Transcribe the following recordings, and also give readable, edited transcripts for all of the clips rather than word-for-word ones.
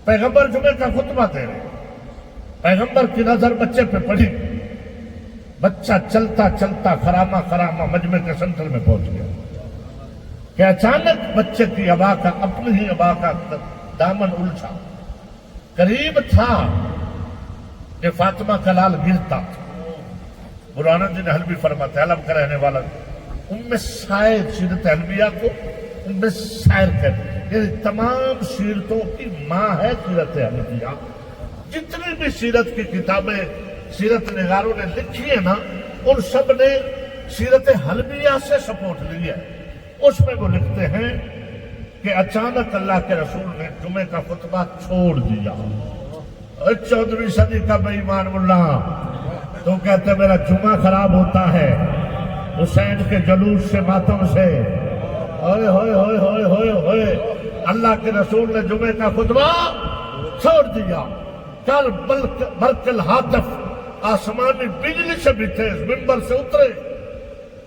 پیغمبر جمعے کا خطبہ دے رہے، پیغمبر کی نظر بچے پہ پڑی، بچہ چلتا چلتا خرامہ مجمع کے سینٹر میں پہنچ گیا کہ اچانک بچے کی ابا کا اپنی ہی ابا کا دامن الجھا، قریب تھا کہ فاطمہ کا لال گرتا۔ برہان الدین حلبی فرماتے ہیں، حلب کا رہنے والا، ام سائر سیرت حلبیہ کو ام سائر کہتے ہیں، یعنی تمام سیرتوں کی ماں ہے سیرت حلبیہ۔ جتنی بھی سیرت کی کتابیں سیرت نگاروں نے لکھی ہیں نا، ان سب نے سیرت حلبیہ سے سپورٹ لی ہے۔ اس میں وہ لکھتے ہیں کہ اچانک اللہ کے رسول نے جمعے کا خطبہ چھوڑ دیا۔ 14ویں صدی کا بے ایمان ملا تو کہتے میرا جمعہ خراب ہوتا ہے حسین کے جلوس سے، ماتم سے۔ ہوئے ہوئے ہوئے ہوئے ہوئے ہوئے، اللہ کے رسول نے جمعے کا خطبہ چھوڑ دیا۔ کل برق الہاتف، آسمانی بجلی سے بھی تیز منبر سے اترے،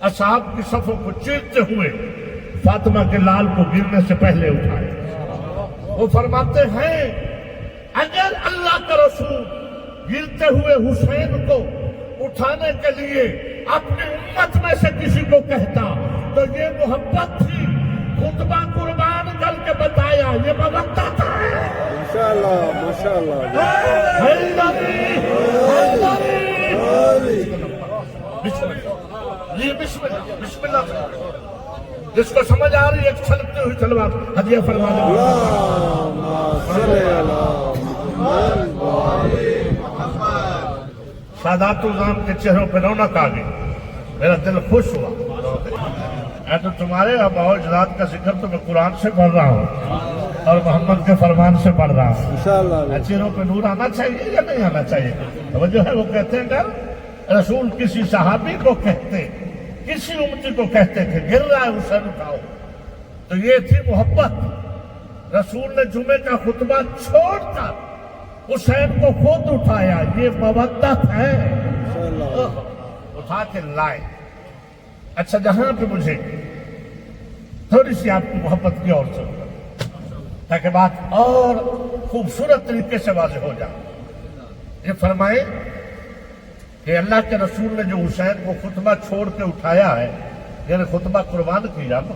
اصحاب کی صفوں کو چیرتے ہوئے فاطمہ کے لال کو گرنے سے پہلے اٹھائے۔ وہ فرماتے ہیں اگر اللہ کا رسول گرتے ہوئے حسین کو اٹھانے کے لیے اپنی امت میں سے کسی کو کہتا تو یہ محبت تھی، خطبہ قربان کر کے بتایا یہ محبت ہے۔ ماشاءاللہ ماشاءاللہ، بسم اللہ، جس کو سمجھ آ رہی ہے چھلکتی ہوئی تلوار ہدیہ فرما دیں۔ سادات الزام کے چہروں پہ رونق آ گئی، میرا دل خوش ہوا۔ میں تو تمہارے آباء و اجداد کا ذکر تو میں قرآن سے پڑھ رہا ہوں اور محمد کے فرمان سے پڑھ رہا ہوں۔ چہروں پہ نور آنا چاہیے یا نہیں آنا چاہیے؟ توجہ ہے، وہ کہتے ہیں اگر رسول کسی صحابی کو کہتے، کسی امتی کو کہتے کہ گر رہا ہے حسین اٹھاؤ، تو یہ تھی محبت۔ رسول نے جمعے کا خطبہ چھوڑ کر حسین کو خود اٹھایا، یہ مودت ہے، اٹھا کے لائے۔ اچھا، جہاں پہ مجھے تھوڑی سی آپ کی محبت کی اور ضرورت، تاکہ بات اور خوبصورت طریقے سے واضح ہو جائے، یہ فرمائے کہ اللہ کے رسول نے جو حسین کو خطبہ چھوڑ کے اٹھایا ہے، یعنی خطبہ قربان کیا نا۔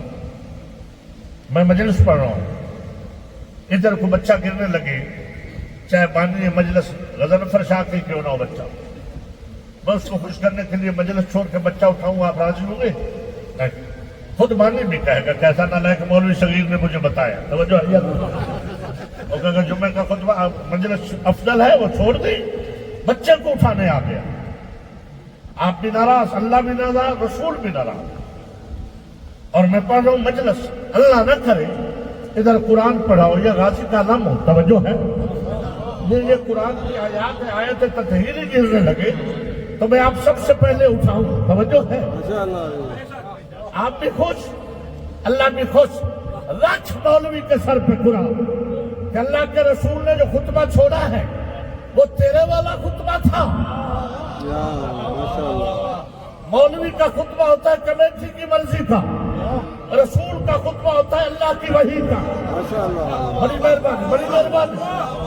میں مجلس پڑھ رہا ہوں، ادھر کو بچہ گرنے لگے، چاہے بانی مجلس غضنفر شاہ کی کیوں نہ ہو بچہ، میں اس کو خوش کرنے کے لیے مجلس چھوڑ کے بچہ اٹھاؤں، آپ راضی ہوں گے؟ نہیں، خود بانی بھی کہے گا کیسا نہ لائق مولوی صغیر نے مجھے بتایا۔ توجہ ہے، وہ کہے گا جمعہ کا خطبہ مجلس افضل ہے، وہ چھوڑ دی، بچے کو اٹھانے آ گیا۔ آپ بھی ناراض، اللہ بھی ناراض، رسول بھی ناراض، اور میں پڑھ رہا ہوں مجلس، اللہ نہ کرے ادھر قرآن پڑھاؤ، یہ غازی کا نام ہو۔ توجہ ہے، یہ قرآن کی آیات ہے، آیت تطہیری گرنے لگے تو میں آپ سب سے پہلے اٹھاؤں۔ توجہ ہے، آپ بھی خوش، اللہ بھی خوش۔ رکھ مولوی کے سر پہ قرآن کہ اللہ کے رسول نے جو خطبہ چھوڑا ہے وہ تیرے والا خطبہ تھا۔ مولوی کا خطبہ ہوتا ہے کمیٹی کی مرضی کا، رسول کا خطبہ ہوتا ہے اللہ کی وحی کا۔ بڑی مہربانی، بڑی مہربانی،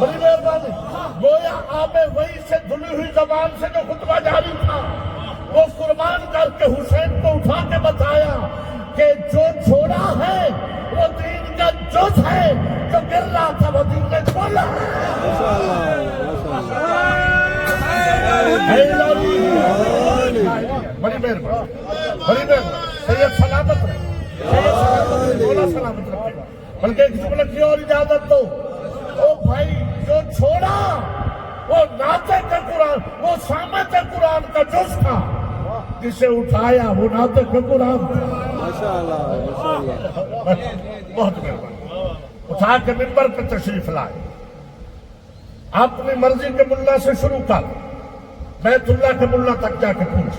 بڑی مہربانی۔ گویا آپ وحی سے دھلی ہوئی زبان سے جو خطبہ جاری تھا وہ قربان کر کے حسین کو اٹھا کے بتایا کہ جو چھوڑا ہے وہ دین کا جز ہے، جو گر رہا تھا وہ دین نے کھولا ہے۔ بڑی مہربانی، بڑی مہربانی۔ سید سلامت رہے، سید سلامت رہے، مولا سلامت رکھے۔ بلکہ ایک جملہ کی اور اجازت دو، او بھائی جو چھوڑا وہ ناطق قرآن، وہ سامت قرآن کا جز تھا، جسے اٹھایا وہ ناطق قرآن تھا۔ بہت مہربانی۔ اٹھا کے منبر پہ تشریف لائے، اپنی مرضی کے ملا سے شروع کر بیت اللہ کے ملا تک جا کے پوچھ۔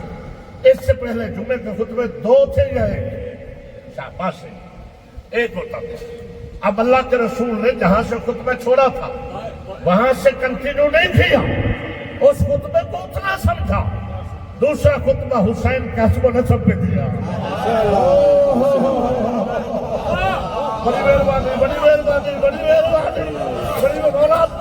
اس سے پہلے جمعے کے خطبے دو تھے یا ایک؟ شاباش، ایک ہوتا تھا۔ اب اللہ کے رسول نے جہاں سے خطبہ چھوڑا تھا وہاں سے کنٹینیو نہیں کیا، اس خطبے کو اتنا سمجھا، دوسرا خطبہ حسین کے حسب و نسب پہ دیا۔ بڑی مہربانی، بڑی مہربانی، بڑی مہربانی، بڑی مہربانی۔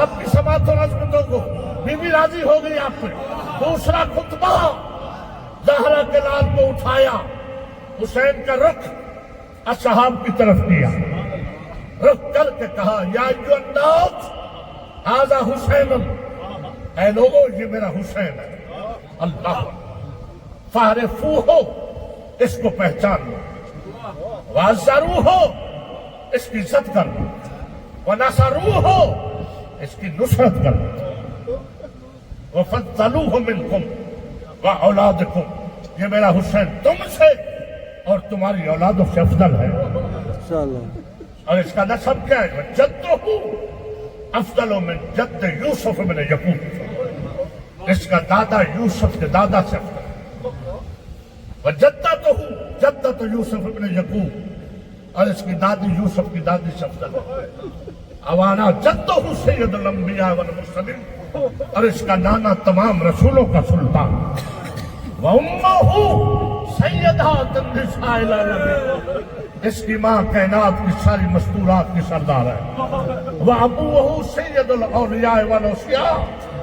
آپ کی سماعت اور عظمتوں کو بیوی راضی ہو گئی آپ پہ. دوسرا خطبہ زہرا کے لال کو اٹھایا, حسین کا رخ اصحاب کی طرف کیا, رخ کر کے کہا یا ایھا الناس ھذا حسین, اے لوگوں یہ میرا حسین ہے. اللہ فاعرفوہ, اس کو پہچان لو, وعزروہ, اس کی عزت کر لو, ونصروہ, اس کی نصرت کر لو, وفضلوہ منکم واولادکم, یہ میرا حسین تم سے اور تمہاری اولادوں سے افضل ہے. اور اس کا نسب کیا ہے؟ جدہ افضل من جد یوسف بن یعقوب, اس کا دادا یوسف کے دادا سے افضل ہے. جدہ یوسف بن یعقوب, اور اس کی دادی یوسف کی دادی سے افضل ہے. اوانا جدہ سید الانبیاء والمرسلین, اور اس کا نانا تمام رسولوں کا سلطان. وَأُمَّهُ سَيِّدَةُ النِّسَاءِ الْعَالَمِينَ, اس کی ماں کائنات کی ساری مستورات کی سردار ہے. وَأَبُوهُ سَيِّدُ الْأَوْلِيَاءِ وَالْأَوْصِيَاءِ,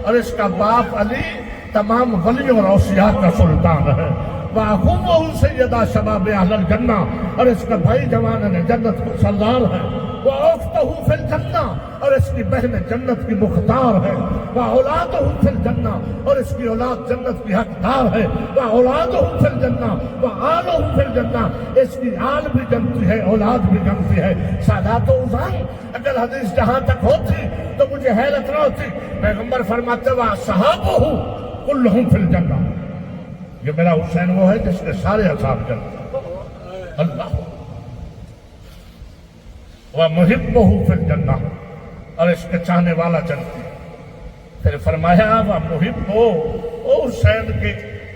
اور اس کا باپ علی تمام ولیوں اور اوصیاء کا سلطان ہے. وَأَخُوهُ سَيِّدَ شَبَابِ أَهْلِ الْجَنَّةِ, اور اس کا بھائی جوان جنت کا سردار ہے. وَأُخْتُهُ فِي الْجَنَّةِ, اور اس کی بہن جنت کی مختار ہے. وَأَوْلَادُهُ فِي الْجَنَّةِ, اور اس کی اولاد جنت کی حقدار ہے. وَأَوْلَادُهُ فِي الْجَنَّةِ وَآلُهُ فِي الْجَنَّةِ, اس کی آل بھی جنتی ہے, اولاد بھی جنتی ہے. سادات و عزام, اگر حدیث جہاں تک ہوتی تو مجھے حیرت نہ ہوتی. پیغمبر فرماتے وَأَصْحَابُهُ كُلُّهُمْ فِي الْجَنَّةِ, یہ میرا حسین وہ ہے جس کے سارے اصحاب جنت. اللہ وَمُحِبُّهُ فِي الْجَنَّةِ, اور اس کے چاہنے والا جنتی. پھر فرمایا وَمُحِبُّهُ, او حسین کے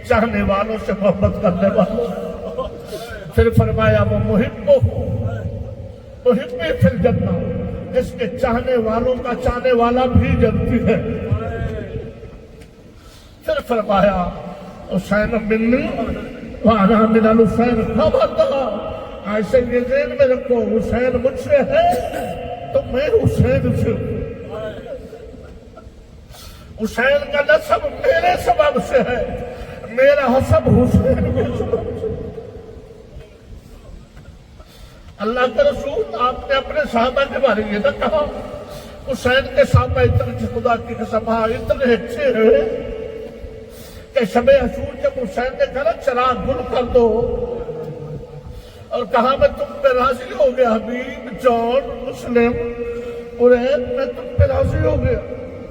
چاہنے والوں سے محبت کرنے والوں. پھر فرمایا وَمُحِبُّهُ مُحِبِّ فِي الْجَنَّةِ, اس کے چاہنے والوں کا چاہنے والا بھی جنتی ہے. پھر فرمایا حسین منی وانا من الحسین, خبردار ایسے یہ ذہن میں رکھو, حسین مجھ سے ہے تو میں حسین سے ہوں. حسین کا نسب میرے سبب سے ہے, میرا حسب حسین کے سبب سے. اللہ کے رسول آپ نے اپنے صحابہ کے بارے میں نہ کہا حسین کے صحابہ اتنے خدا کی قسم اتنے اچھے ہیں کہ شب عاشور جب حسین نے کہا چراغ گل کر دو, اور کہا میں تم پہ راضی ہو گیا, حبیب, جان, مسلم, قرین, میں تم پہ راضی ہو گیا,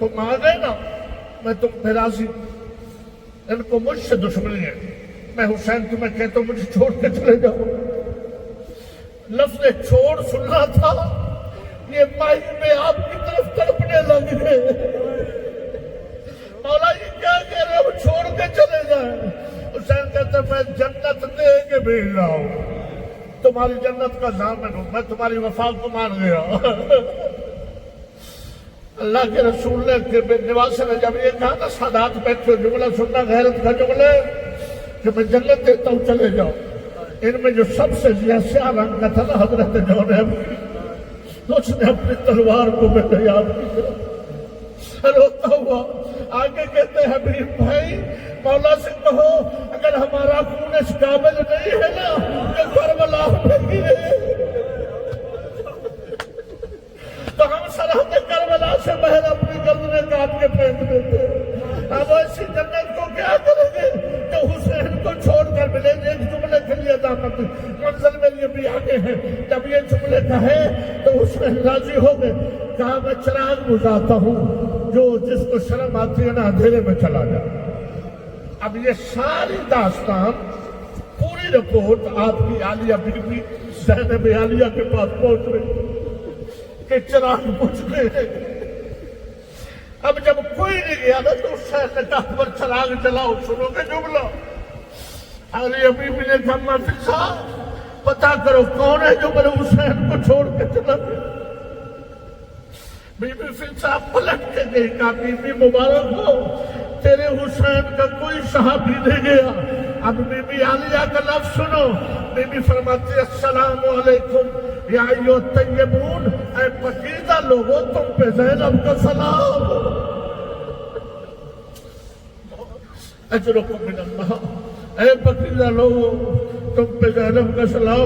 تم آ گئے نا, میں تم پہ راضی. ان کو مجھ سے دشمنی ہے, میں حسین تمہیں کہتا ہوں مجھے چھوڑ کے چلے جاؤ. لفظ چھوڑ سننا تھا, یہ مائی میں آپ کی طرف تڑپنے لگے. مولا یہ کیا کہہ رہے ہو, چھوڑ کے چلے جائیں. حسین کہتے میں جنت دے کے بھیج رہا ہوں, تمہاری جنت کا ضامن ہوں, میں تمہاری وفا کو مان گیا. اللہ کے رسول نے نواز نے جب یہ کہا نا سادات بیٹھے جملہ سننا غیرت کا جملہ کہ میں جنت دیتا ہوں چلے جاؤ. ان میں جو سب سے سیاہ رنگ کا تھا نا حضرت جون ہے, اس نے اپنی تلوار کو میرے یاد کیا, روتا ہوا آگے کہتے ہیں حبیب بھائی مولا سے کہو اگر ہمارا خون اس قابل نہیں ہے نا کہ کربلا میں گرے تو ہم سرحد کربلا سے محل اپنی گردنیں کاٹ کے پھینک دیتے. اب ایسی جنت کو کیا کریں گے کہ حسین کو چھوڑ کر ملے. ایک جملے کے لیے دعوت منزل میں یہ بھی آگے ہیں, جب یہ جملے کہے تو حسین راضی ہو گئے. کہا میں چراغ بجھاتا ہوں, جو جس کو شرم آتی ہے نا اندھیرے میں چلا جائے. اب یہ ساری داستان پوری رپورٹ آپ کی عالیہ بی بی زینب عالیہ کے پاس پہنچ رہی کہ چراغ بجھ گئے. اب جب کوئی نہیں گیا نا تو حسین نے کہا پر چراغ جلاؤ. سنو گے جملہ, عالیہ بی بی نے کہا محفل صاحب پتا کرو کون ہے جو میرے حسین کو چھوڑ کے چلا گیا. بی بی فل صاحب پلٹ کے گئی, کہا بی بی مبارک ہو, تیرے حسین کا کوئی صحابی نہیں گیا. اب بی بی عالیہ کا لفظ سنو. بی بی فرماتی السلام علیکم یا ایھا الطیبون, اے پاکیزہ لوگوں تم پہ زینب کا سلام، اجرکم من اللہ، اے بکریزہ لوگوں تم پہ زینب کا سلام۔